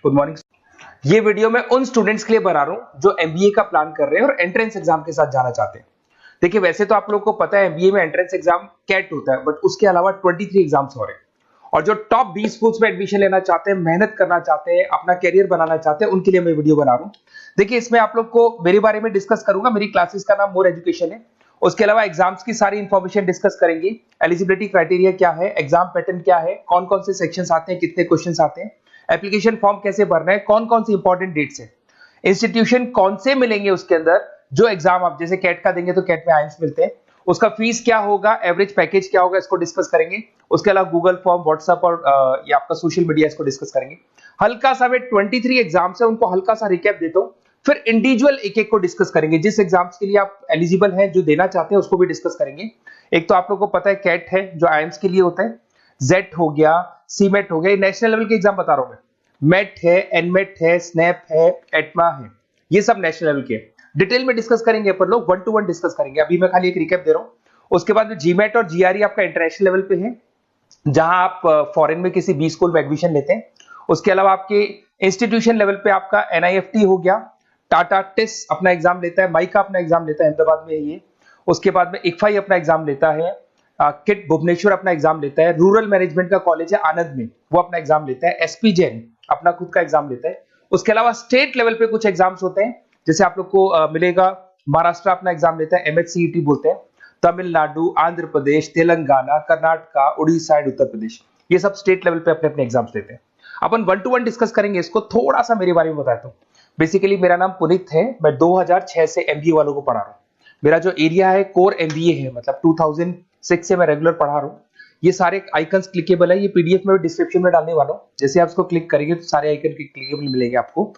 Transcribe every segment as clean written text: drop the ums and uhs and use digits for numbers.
Good morning. ये video मैं उन स्टूडेंट्स के लिए बना रहा हूं जो एमबीए का प्लान कर रहे हैं और एंट्रेंस एग्जाम के साथ जाना चाहते हैं। देखिए, वैसे तो आप लोगों को पता है एमबीए में एंट्रेंस एग्जाम कैट होता है, बट उसके अलावा 23 एग्जाम्स हो रहे हैं। और जो टॉप 20 स्कूल्स में एडमिशन लेना चाहते हैं, मेहनत करना चाहते हैं, अपना कैरियर बनाना चाहते हैं, उनके लिए मैं वीडियो बना रहा हूं। देखिए, इसमें आप लोग को मेरे बारे में डिस्कस करूंगा। मेरी क्लासेस का नाम मोर एजुकेशन है। उसके अलावा एग्जाम्स की सारी इंफॉर्मेशन डिस्कस करेंगे। एलिजिबिलिटी क्राइटेरिया क्या है, एग्जाम पैटर्न क्या है, कौन कौन से सेक्शंस आते हैं, कितने क्वेश्चंस आते हैं, एप्लीकेशन फॉर्म कैसे भरना है, कौन कौन सी इंपॉर्टेंट डेट्स है, इंस्टीट्यूशन कौन से मिलेंगे उसके अंदर। जो एग्जाम आप जैसे कैट का देंगे तो कैट में आइम्स मिलते हैं, उसका फीस क्या होगा, एवरेज पैकेज क्या होगा, इसको डिस्कस करेंगे। उसके अलावा गूगल फॉर्म, व्हाट्सएप और ये आपका सोशल मीडिया, इसको डिस्कस करेंगे। हल्का सा वे 23 एग्जाम्स है, उनको हल्का सा रिकैप देता हूं, फिर इंडिविजुअल एक एक को डिस्कस करेंगे। जिस एग्जाम्स के लिए आप एलिजिबल हैं, जो देना चाहते हैं, उसको भी डिस्कस करेंगे। एक तो आप लोगों को पता है कैट है जो आईएम्स के लिए होता है, जेट हो गया, सीमेट हो गया, ये नेशनल लेवल के एग्जाम बता रहा हूं मैं। मेट है, एनमेट है, स्नैप है, एटमा है, ये सब नेशनल लेवल के। डिटेल में डिस्कस करेंगे अपन लोग, 1 to 1 डिस्कस करेंगे। अभी मैं खाली एक रिकैप दे रहा हूं। उसके बाद जीमेट और जीआरई आपका इंटरनेशनल लेवल पे है, जहां आप फॉरेन में किसी बी स्कूल में एडमिशन लेते हैं। उसके अलावा आपके इंस्टीट्यूशन लेवल पे आपका एनआईएफटी हो गया, टाटा टिस अपना एग्जाम लेता है, माइका अपना एग्जाम लेता है, अहमदाबाद में है ये। उसके बाद में इक्फाई अपना एग्जाम लेता है, किट भुवनेश्वर अपना एग्जाम लेता है, रूरल मैनेजमेंट का कॉलेज है आनंद में, वो अपना एग्जाम लेता है, एसपी जैन अपना खुद का एग्जाम लेता है। उसके अलावा स्टेट लेवल पे कुछ एग्जाम्स होते हैं, जैसे आप लोग को मिलेगा महाराष्ट्र अपना एग्जाम लेता है, एमएचसीईटी बोलते हैं, तमिलनाडु, आंध्र प्रदेश, तेलंगाना, कर्नाटका, उड़ीसा एंड उत्तर प्रदेश, ये सब स्टेट लेवल पे अपने अपने एग्जाम्स लेते हैं। अपन 1 to 1 डिस्कस करेंगे इसको। थोड़ा सा मेरे बारे में बताता हूँ। बेसिकली मेरा नाम पुनीत है, मैं 2006 से एमबीए वालों को पढ़ा रहा हूँ। मेरा जो एरिया है कोर एमबीए है, मतलब 2006 से मैं रेगुलर पढ़ा रहा हूँ। ये सारे आइकन्स क्लिकेबल है, ये पीडीएफ में डिस्क्रिप्शन में डालने वाला हूँ। जैसे आप इसको क्लिक करेंगे तो सारे आइकन क्लिकेबल मिलेंगे आपको।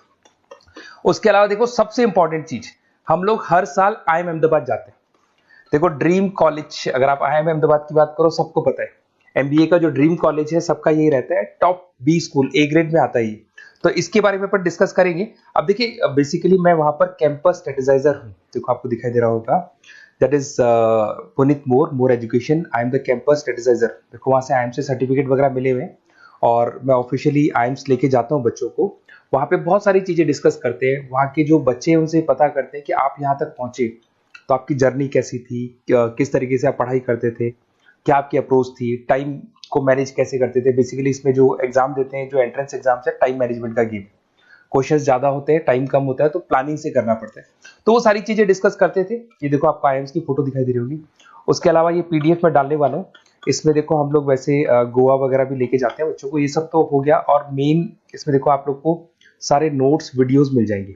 उसके अलावा देखो, सबसे इंपॉर्टेंट चीज, हम लोग हर साल आईएम अहमदाबाद जाते हैं। देखो, ड्रीम कॉलेज, अगर आप आईएम अहमदाबाद की बात करो, सबको पता है एमबीए का जो ड्रीम कॉलेज है सबका यही रहता है, top B school, A grade में आता है ये। तो इसके बारे में अपन डिस्कस करेंगे। अब देखिए, बेसिकली मैं वहां पर कैंपस स्ट्रेटेजाइजर हूँ। देखो, आपको दिखाई दे रहा होगा, that is Puneet more education, I am the campus strategizer. देखो, वहां से आईएम से सर्टिफिकेट वगैरह मिले हुए हैं और मैं ऑफिशियली आईएम्स लेके जाता हूँ बच्चों को। वहां पे बहुत सारी चीजें डिस्कस करते हैं, वहां के जो बच्चे हैं उनसे पता करते हैं कि आप यहाँ तक पहुंचे तो आपकी जर्नी कैसी थी, किस तरीके से आप पढ़ाई करते थे, क्या आपकी अप्रोच थी, टाइम को मैनेज कैसे करते थे। बेसिकली इसमें जो एग्जाम देते हैं, जो एंट्रेंस एग्जाम है, टाइम मैनेजमेंट का गेम। क्वेश्चंस ज्यादा होते हैं, टाइम कम होता है, तो प्लानिंग से करना पड़ता है। तो वो सारी चीजें डिस्कस करते थे। ये देखो, आपको आईएम्स की फोटो दिखाई दे रही होगी। उसके अलावा ये पीडीएफ में डालने वाला हूँ। इसमें देखो, हम लोग वैसे गोवा वगैरह भी लेके जाते हैं बच्चों को, ये सब तो हो गया। और मेन इसमें देखो, आप लोग को सारे नोट्स, वीडियोस मिल जाएंगे।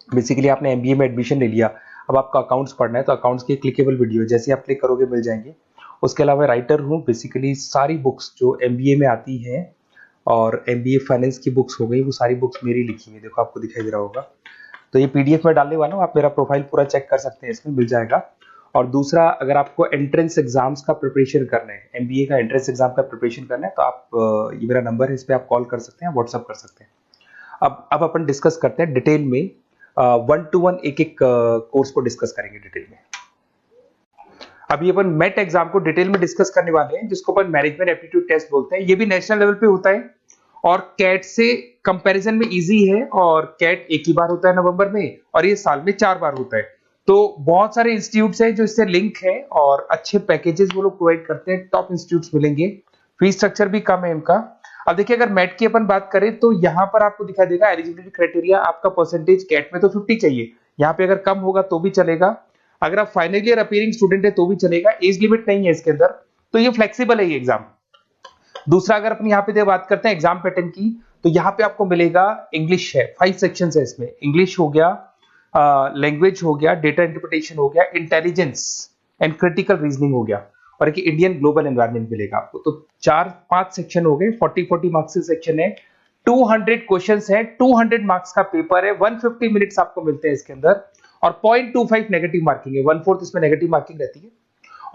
बेसिकली आपने एमबीए में एडमिशन ले लिया, अब आपका अकाउंट्स पढ़ना है, तो अकाउंट्स की क्लिकेबल वीडियो जैसे आप क्लिक करोगे मिल जाएंगे। उसके अलावा राइटर हूँ, बेसिकली सारी बुक्स जो एमबीए में आती हैं और एमबीए फाइनेंस की बुक्स हो गई, वो सारी बुक्स मेरी लिखी है। देखो, आपको दिखाई दे रहा होगा। तो ये पीडीएफ में डालने वाला हूँ, आप मेरा प्रोफाइल पूरा चेक कर सकते हैं, इसमें मिल जाएगा। और दूसरा, अगर आपको एंट्रेंस एग्जाम्स का प्रिपरेशन करना है, एमबीए का एंट्रेंस एग्जाम का प्रिपरेशन करना है, तो आप ये मेरा नंबर है, इस पर आप कॉल कर सकते हैं, व्हाट्सअप कर सकते हैं। अब अपन डिस्कस करते हैं डिटेल में, 1 to 1 एक एक कोर्स को डिस्कस करेंगे डिटेल में। अभी अपन मेट एग्जाम को डिटेल में डिस्कस करने वाले हैं, जिसको अपन मैनेजमेंट एप्टीट्यूड टेस्ट बोलते हैं। ये भी नेशनल लेवल पे होता है और कैट से कंपैरिजन में इजी है। और कैट एक ही बार होता है नवंबर में, और ये साल में 4 बार होता है। तो बहुत सारे इंस्टीट्यूट्स हैं जो इससे लिंक है और अच्छे पैकेजेस वो लोग प्रोवाइड करते हैं, टॉप इंस्टीट्यूट्स मिलेंगे। फीस स्ट्रक्चर भी कम है इनका। अब देखिए, अगर मैट की अपन बात करें तो यहाँ पर आपको दिखा देगा एलिजिबिलिटी क्राइटेरिया, आपका परसेंटेज कैट में तो 50 चाहिए, यहाँ पे अगर कम होगा तो भी चलेगा। अगर आप फाइनल ईयर अपीयरिंग स्टूडेंट है तो भी चलेगा, एज लिमिट नहीं है इसके अंदर, तो ये फ्लेक्सिबल है ये एग्जाम। दूसरा, अगर अपन यहाँ पे बात करते हैं एग्जाम पैटर्न की, तो यहाँ पे आपको मिलेगा इंग्लिश है, 5 सेक्शन है इसमें। इंग्लिश हो गया, लैंग्वेज हो गया, डेटा इंटरप्रिटेशन हो गया, इंटेलिजेंस एंड क्रिटिकल रीजनिंग हो गया, और एक इंडियन ग्लोबल एनवायरनमेंट मिलेगा आपको। तो 4-5 सेक्शन हो गए, 40 मार्क्स के सेक्शन है, 200 क्वेश्चंस है, 200 मार्क्स का पेपर है, 150 मिनट्स आपको मिलते हैं इसके अंदर, और 0.25 नेगेटिव मार्किंग है, 1/4 इसमें नेगेटिव मार्किंग रहती है।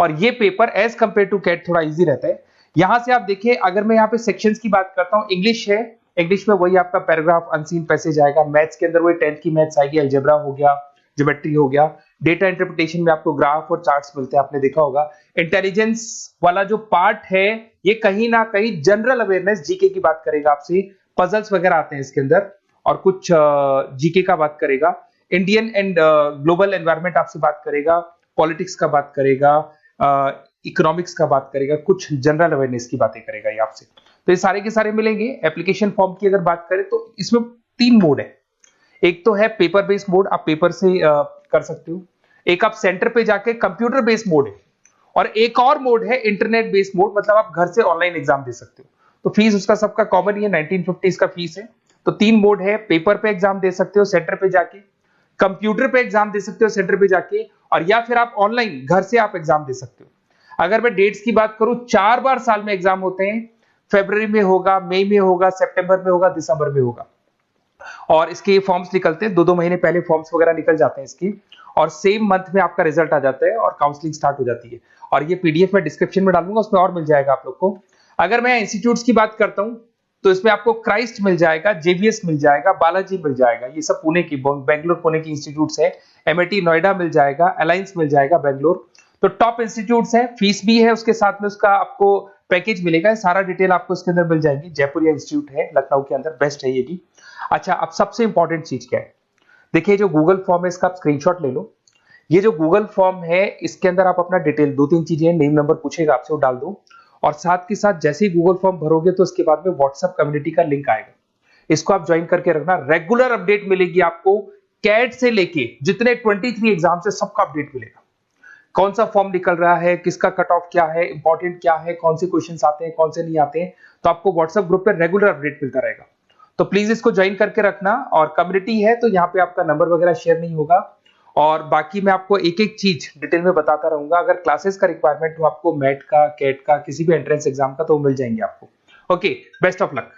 और ये paper as compare to CAT थोड़ा इजी रहता है। यहां से आप देखिए, अगर मैं यहाँ पे सेक्शंस की बात करता हूँ, इंग्लिश है, इंग्लिश में वही आपका पैराग्राफ, अनसीन पैसेज आएगा। मैथ्स के अंदर वही 10th की मैथ्स आएगी, अलजेब्रा हो गया, ज्योमेट्री हो गया। डेटा इंटरप्रिटेशन में आपको ग्राफ और चार्ट्स मिलते हैं, आपने देखा होगा। इंटेलिजेंस वाला जो पार्ट है, ये कहीं ना कहीं जनरल अवेयरनेस, जीके की बात करेगा आपसे, पजल्स वगैरह आते हैं इसके अंदर, और कुछ जीके का बात करेगा, इंडियन एंड ग्लोबल एनवायरनमेंट आपसे बात करेगा, पॉलिटिक्स का बात करेगा, इकोनॉमिक्स का बात करेगा, कुछ जनरल अवेयरनेस की बातें करेगा ये आपसे। तो ये सारे के सारे मिलेंगे। एप्लीकेशन फॉर्म की अगर बात करें तो इसमें 3 मोड है। एक तो है पेपर बेस्ड मोड, आप पेपर से कर सकते हो। एक आप सेंटर पे जाके कंप्यूटर बेस्ड मोड है, और एक और मोड है इंटरनेट बेस्ड मोड, मतलब आप घर से ऑनलाइन एग्जाम दे सकते हो। तो फीस उसका सबका कॉमन ही है, 1950 का फीस है। तो 3 मोड है, पेपर पे एग्जाम दे सकते हो सेंटर पे जाके, कंप्यूटर पे एग्जाम दे सकते हो सेंटर पे जाके, और या फिर आप ऑनलाइन घर से आप एग्जाम दे सकते हो। अगर मैं डेट्स की बात करूं, 4 बार साल में एग्जाम होते हैं। फरवरी में होगा, मई में होगा, सितंबर में होगा, दिसंबर में होगा। और इसके फॉर्म्स निकलते हैं 2-2 महीने पहले, फॉर्म्स वगैरह निकल जाते हैं इसकी, और सेम मंथ में आपका रिजल्ट आ जाता है और काउंसलिंग स्टार्ट हो जाती है। और ये पीडीएफ मैं डिस्क्रिप्शन में डालूंगा, उसमें और मिल जाएगा आप लोग को। अगर मैं इंस्टीट्यूट्स की बात करता हूं तो इसमें आपको क्राइस्ट मिल जाएगा, जेवीएस मिल जाएगा, बालाजी मिल जाएगा, ये सब पुणे की, बेंगलोर पुणे की इंस्टीट्यूट्स है। एमआईटी नोएडा मिल जाएगा, अलायंस मिल जाएगा बेंगलोर। तो टॉप इंस्टीट्यूट्स है, फीस भी है उसके साथ में, उसका आपको पैकेज मिलेगा, सारा डिटेल आपको इसके अंदर मिल जाएगी। जयपुरिया इंस्टीट्यूट है लखनऊ के अंदर, बेस्ट है ये भी। अच्छा, अब सबसे इंपॉर्टेंट चीज क्या है, देखिए जो गूगल फॉर्म है इसका आप स्क्रीनशॉट ले लो। ये जो गूगल फॉर्म है इसके अंदर आप अपना डिटेल, 2-3 चीजें, नेम नंबर पूछेगा आपसे, वो डाल दो। और साथ के साथ जैसे ही गूगल फॉर्म भरोगे तो उसके बाद में व्हाट्सएप कम्युनिटी का लिंक आएगा, इसको आप ज्वाइन करके रखना। रेगुलर अपडेट मिलेगी आपको, कैट से लेके जितने 23 एग्जाम से सबका अपडेट मिलेगा। कौन सा फॉर्म निकल रहा है, किसका कट ऑफ क्या है, इंपॉर्टेंट क्या है, कौन से क्वेश्चंस आते हैं, कौन से नहीं आते हैं, तो आपको व्हाट्सएप ग्रुप पे रेगुलर अपडेट मिलता रहेगा। तो प्लीज इसको ज्वाइन करके रखना। और कम्युनिटी है तो यहाँ पे आपका नंबर वगैरह शेयर नहीं होगा, और बाकी मैं आपको एक एक चीज डिटेल में बताता रहूंगा। अगर क्लासेस का रिक्वायरमेंट हो आपको, मैट का, कैट का, किसी भी एंट्रेंस एग्जाम का, तो वो मिल जाएंगे आपको। Okay, best of luck.